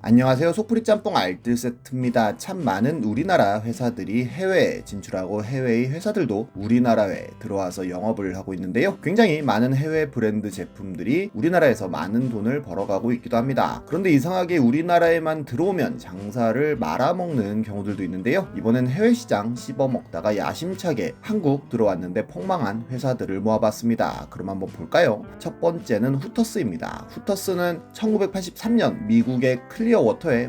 안녕하세요. 속풀이 짬뽕 알뜰 세트입니다. 참 많은 우리나라 회사들이 해외에 진출하고 해외의 회사들도 우리나라에 들어와서 영업을 하고 있는데요. 굉장히 많은 해외 브랜드 제품들이 우리나라에서 많은 돈을 벌어가고 있기도 합니다. 그런데 이상하게 우리나라에만 들어오면 장사를 말아먹는 경우들도 있는데요. 이번엔 해외 시장 씹어먹다가 야심차게 한국 들어왔는데 폭망한 회사들을 모아봤습니다. 그럼 한번 볼까요? 첫 번째는 후터스입니다. 후터스는 1983년 미국의 클리어워터에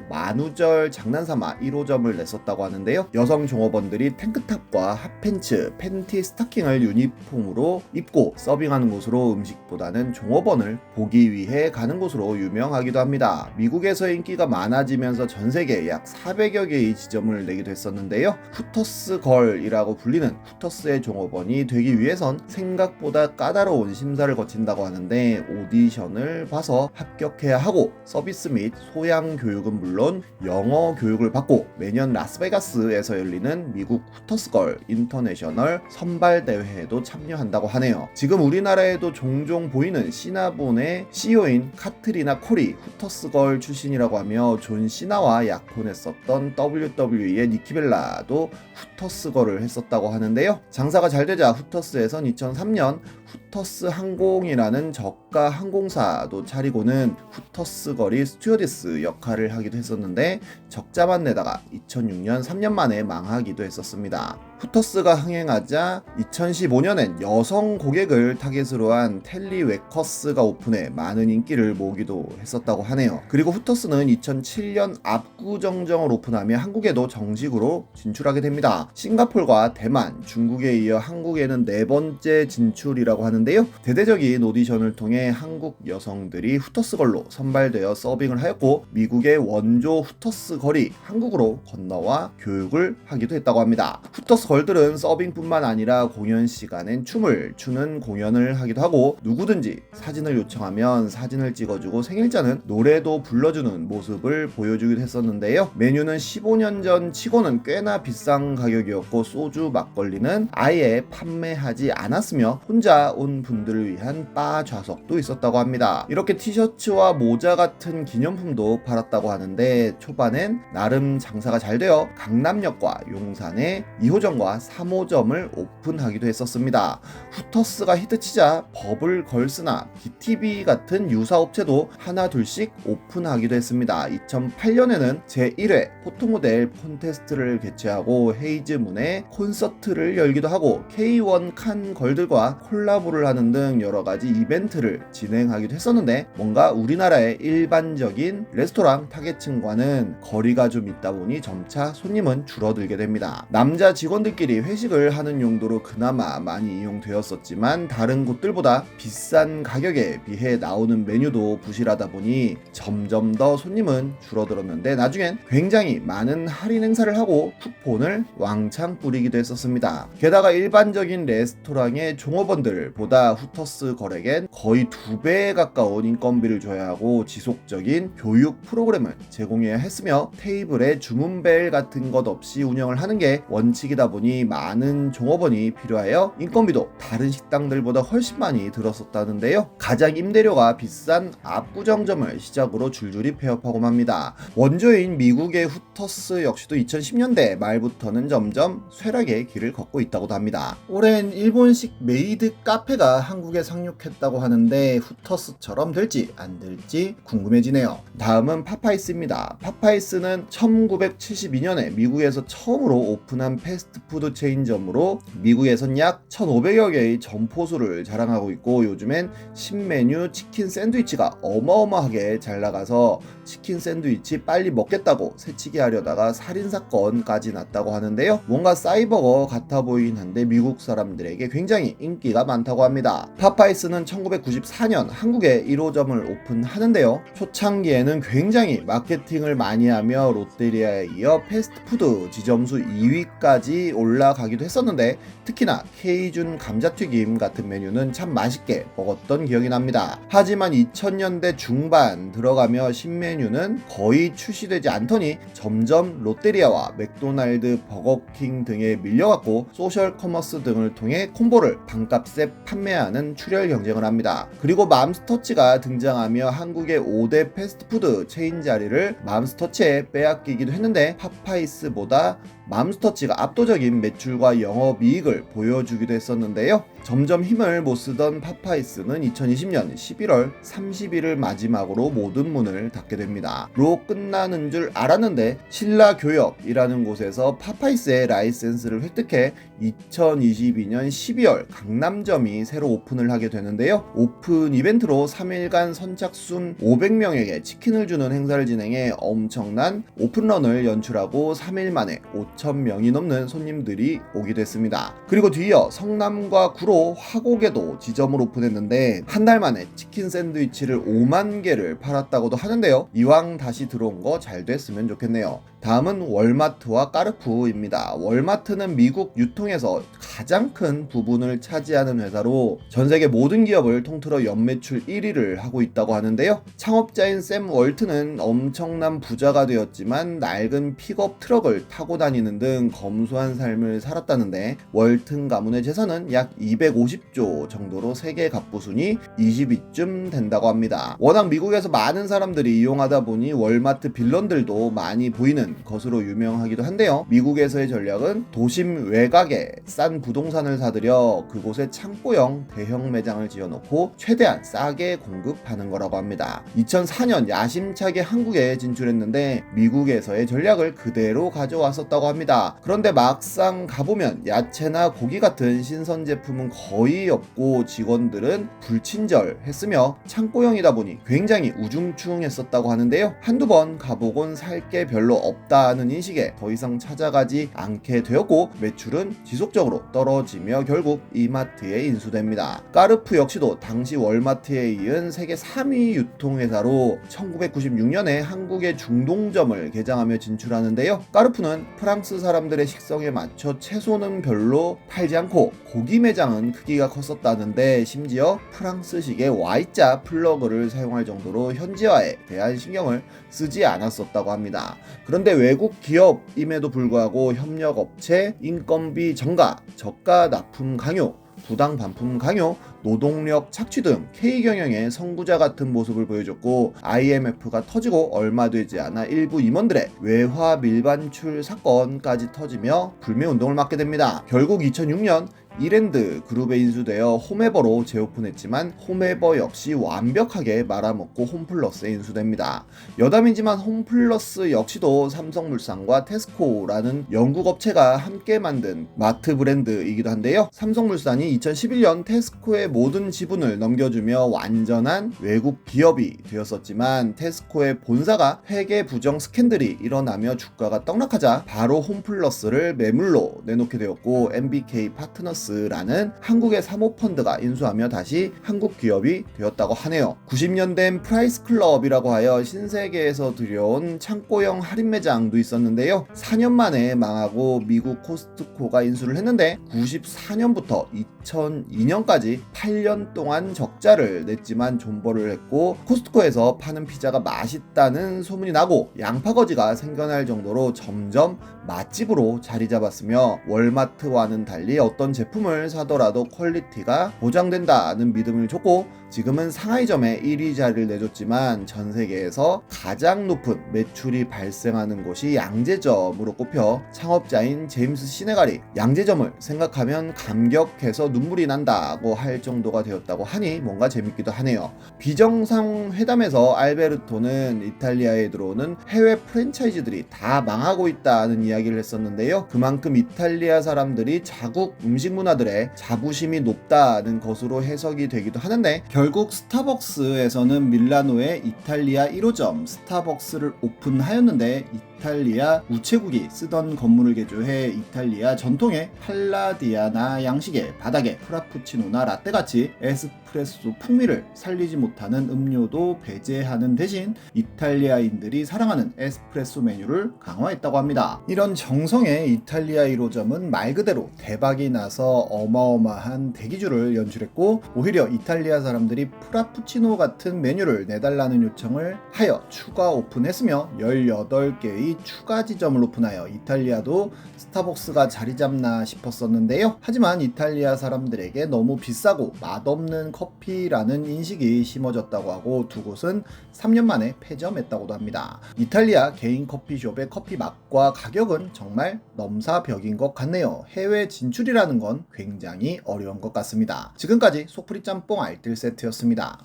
만우절 장난삼아 1호점을 냈었다고 하는데요. 여성 종업원들이 탱크탑과 핫팬츠, 팬티, 스타킹을 유니폼으로 입고 서빙하는 곳으로 음식보다는 종업원을 보기 위해 가는 곳으로 유명하기도 합니다. 미국에서 인기가 많아지면서 전 세계 약 400여 개의 지점을 내기도 했었는데요. 후터스 걸이라고 불리는 후터스의 종업원이 되기 위해선 생각보다 까다로운 심사를 거친다고 하는데 오디션을 봐서 합격해야 하고 서비스 및 소양 교육은 물론 영어 교육을 받고 매년 라스베가스에서 열리는 미국 후터스걸 인터내셔널 선발 대회에도 참여한다고 하네요. 지금 우리나라에도 종종 보이는 시나본의 CEO인 카트리나 콜이 후터스걸 출신이라고 하며 존 시나와 약혼했었던 WWE의 니키벨라도 후터스걸을 했었다고 하는데요. 장사가 잘 되자 후터스에선 2003년 후터스 항공이라는 저가 항공사도 차리고는 후터스걸이 스튜어디스 역할을 하기도 했었는데 적자만 내다가 2006년 3년 만에 망하기도 했었습니다. 후터스가 흥행하자 2015년엔 여성 고객을 타겟으로 한 텔리 웨커스가 오픈해 많은 인기를 모으기도 했었다고 하네요. 그리고 후터스는 2007년 압구정정을 오픈하며 한국에도 정식으로 진출하게 됩니다. 싱가폴과 대만, 중국에 이어 한국에는 4번째 진출이라고 하는데요. 대대적인 오디션을 통해 한국 여성들이 후터스걸로 선발되어 서빙을 하였고 미국의 원조 후터스걸이 한국으로 건너와 교육을 하기도 했다고 합니다. 후터스 걸들은 서빙뿐만 아니라 공연 시간엔 춤을 추는 공연을 하기도 하고 누구든지 사진을 요청하면 사진을 찍어주고 생일자는 노래도 불러주는 모습을 보여주기도 했었는데요. 메뉴는 15년 전 치고는 꽤나 비싼 가격이었고 소주 막걸리는 아예 판매하지 않았으며 혼자 온 분들을 위한 바 좌석도 있었다고 합니다. 이렇게 티셔츠와 모자 같은 기념품도 팔았다고 하는데 초반엔 나름 장사가 잘 되어 강남역과 용산에 2호점과 3호점을 오픈하기도 했었습니다. 후터스가 히트치자 버블걸스나 BTV 같은 유사업체도 하나 둘씩 오픈하기도 했습니다. 2008년에는 제1회 포토모델 콘테스트를 개최하고 헤이즈문의 콘서트를 열기도 하고 K1 칸 걸들과 콜라보를 하는 등 여러가지 이벤트를 진행하기도 했었는데 뭔가 우리나라의 일반적인 레스토랑 타겟층과는 거리가 좀 있다 보니 점차 손님은 줄어들게 됩니다. 남자 직원들끼리 회식을 하는 용도로 그나마 많이 이용되었었지만 다른 곳들보다 비싼 가격에 비해 나오는 메뉴도 부실하다 보니 점점 더 손님은 줄어들었는데 나중엔 굉장히 많은 할인 행사를 하고 쿠폰을 왕창 뿌리기도 했었습니다. 게다가 일반적인 레스토랑의 종업원들보다 후터스 걸에겐 거의 2배에 가까운 인건비를 줘야 하고 지속적인 교육 프로그램을 제공해야 했으며 테이블에 주문벨 같은 것 없이 운영을 하는 게 원칙이다 보니 많은 종업원이 필요하여 인건비도 다른 식당들보다 훨씬 많이 들었었다는데요. 가장 임대료가 비싼 압구정점을 시작으로 줄줄이 폐업하고 맙니다. 원조인 미국의 후터스 역시도 2010년대 말부터는 점점 쇠락의 길을 걷고 있다고도 합니다. 올해는 일본식 메이드 카페가 한국에 상륙했다고 하는데 후터스처럼 될지 안 될지 궁금해지네요. 다음은 파파이스입니다. 파파이스는 1972년에 미국에서 처음으로 오픈한 패스트푸드 체인점으로 미국에선 약 1,500여 개의 점포수를 자랑하고 있고 요즘엔 신메뉴 치킨 샌드위치가 어마어마하게 잘 나가서 치킨 샌드위치 빨리 먹겠다고 새치기 하려다가 살인사건까지 났다고 하는데요. 뭔가 사이버거 같아 보이긴 한데 미국 사람들에게 굉장히 인기가 많다고 합니다. 파파이스는 1994년 한국에 1호점을 오픈하는데요. 초창기에는 굉장히 마케팅을 많이 하며 롯데리아에 이어 패스트푸드 지점수 2위까지 올라가기도 했었는데 특히나 K준 감자튀김 같은 메뉴는 참 맛있게 먹었던 기억이 납니다. 하지만 2000년대 중반 들어가며 신메뉴는 거의 출시되지 않더니 점점 롯데리아와 맥도날드, 버거킹 등에 밀려갔고 소셜 커머스 등을 통해 콤보를 반값에 판매하는 출혈 경쟁을 합니다. 그리고 맘스터치가 등장하며 한국의 5대 패스트푸드 체인 자리를 맘스터치에 빼앗기기도 했는데 파파이스보다 맘스터치가 압도적인 매출과 영업이익을 보여주기도 했었는데요. 점점 힘을 못 쓰던 파파이스는 2020년 11월 30일을 마지막으로 모든 문을 닫게 됩니다. 로 끝나는 줄 알았는데 신라교역이라는 곳에서 파파이스의 라이센스를 획득해 2022년 12월 강남점이 새로 오픈을 하게 되는데요. 오픈 이벤트로 3일간 선착순 500명에게 치킨을 주는 행사를 진행해 엄청난 오픈런을 연출하고 3일 만에 5,000명이 넘는 손님들이 오기도 했습니다. 그리고 뒤이어 성남과 구로, 화곡에도 지점을 오픈했는데 한 달 만에 치킨 샌드위치를 5만 개를 팔았다고도 하는데요. 이왕 다시 들어온 거 잘 됐으면 좋겠네요. 다음은 월마트와 까르푸입니다. 월마트는 미국 유통에서 가장 큰 부분을 차지하는 회사로 전 세계 모든 기업을 통틀어 연매출 1위를 하고 있다고 하는데요. 창업자인 샘 월트는 엄청난 부자가 되었지만 낡은 픽업 트럭을 타고 다니는 등 검소한 삶을 살았다는데 월튼 가문의 재산은 약 250조 정도로 세계 갑부순위 20위쯤 된다고 합니다. 워낙 미국에서 많은 사람들이 이용하다 보니 월마트 빌런들도 많이 보이는 것으로 유명하기도 한데요. 미국에서의 전략은 도심 외곽에 싼 부동산을 사들여 그곳에 창고형 대형 매장을 지어놓고 최대한 싸게 공급하는 거라고 합니다. 2004년 야심차게 한국에 진출했는데 미국에서의 전략을 그대로 가져왔었다고 합니다. 그런데 막상 가보면 야채나 고기 같은 신선 제품은 거의 없고 직원들은 불친절했으며 창고형이다 보니 굉장히 우중충했었다고 하는데요. 한두 번 가보곤 살 게 별로 없다는 인식에 더 이상 찾아가지 않게 되었고 매출은 지속적으로 떨어지며 결국 이마트에 인수됩니다. 까르푸 역시도 당시 월마트에 이은 세계 3위 유통회사로 1996년에 한국의 중동점을 개장하며 진출하는데요. 까르푸는 프랑스 사람들의 식성에 맞춰 채소는 별로 팔지 않고 고기 매장은 크기가 컸었다는데 심지어 프랑스식의 Y자 플러그를 사용할 정도로 현지화에 대한 신경을 쓰지 않았었다고 합니다. 그런데 외국 기업임에도 불구하고 협력업체, 인건비 정가, 저가 납품 강요, 부당 반품 강요, 노동력 착취 등 K경영의 선구자 같은 모습을 보여줬고 IMF가 터지고 얼마 되지 않아 일부 임원들의 외화 밀반출 사건까지 터지며 불매운동을 맡게 됩니다. 결국 2006년 이랜드 그룹에 인수되어 홈에버로 재오픈했지만 홈에버 역시 완벽하게 말아먹고 홈플러스에 인수됩니다. 여담이지만 홈플러스 역시도 삼성물산과 테스코라는 영국 업체가 함께 만든 마트 브랜드이기도 한데요. 삼성물산이 2011년 테스코의 모든 지분을 넘겨주며 완전한 외국 기업이 되었었지만 테스코의 본사가 회계 부정 스캔들이 일어나며 주가가 떡락하자 바로 홈플러스를 매물로 내놓게 되었고 MBK 파트너스 라는 한국의 사모펀드가 인수하며 다시 한국 기업이 되었다고 하네요. 90년대엔 프라이스 클럽이라고 하여 신세계에서 들여온 창고형 할인 매장도 있었는데요. 4년 만에 망하고 미국 코스트코가 인수를 했는데 94년부터 2002년까지 8년 동안 적자를 냈지만 존버를 했고 코스트코에서 파는 피자가 맛있다는 소문이 나고 양파거지가 생겨날 정도로 점점 맛집으로 자리 잡았으며 월마트와는 달리 어떤 제품을 사더라도 퀄리티가 보장된다는 믿음을 줬고 지금은 상하이점에 1위 자리를 내줬지만 전 세계에서 가장 높은 매출이 발생하는 곳이 양재점으로 꼽혀 창업자인 제임스 시네갈이 양재점을 생각하면 감격해서 눈물이 난다고 할 정도가 되었다고 하니 뭔가 재밌기도 하네요. 비정상회담에서 알베르토는 이탈리아에 들어오는 해외 프랜차이즈들이 다 망하고 있다는 이야기를 했었는데요. 그만큼 이탈리아 사람들이 자국 음식 문화들의 자부심이 높다는 것으로 해석이 되기도 하는데 결국 스타벅스에서는 밀라노에 이탈리아 1호점 스타벅스를 오픈하였는데 이탈리아 우체국이 쓰던 건물을 개조해 이탈리아 전통의 팔라디아나 양식의 바닥에 프라푸치노나 라떼같이 에스프레소 풍미를 살리지 못하는 음료도 배제하는 대신 이탈리아인들이 사랑하는 에스프레소 메뉴를 강화했다고 합니다. 이런 정성의 이탈리아 1호점은 말 그대로 대박이 나서 어마어마한 대기주를 연출했고 오히려 이탈리아 사람들이 프라푸치노 같은 메뉴를 내달라는 요청을 하여 추가 오픈했으며 18개의 추가 지점을 오픈하여 이탈리아도 스타벅스가 자리 잡나 싶었었는데요. 하지만 이탈리아 사람들에게 너무 비싸고 맛없는 커피라는 인식이 심어졌다고 하고 두 곳은 3년 만에 폐점했다고도 합니다. 이탈리아 개인 커피숍의 커피 맛과 가격은 정말 넘사벽인 것 같네요. 해외 진출이라는 건 굉장히 어려운 것 같습니다. 지금까지 속풀이 짬뽕 알뜰 세트였습니다.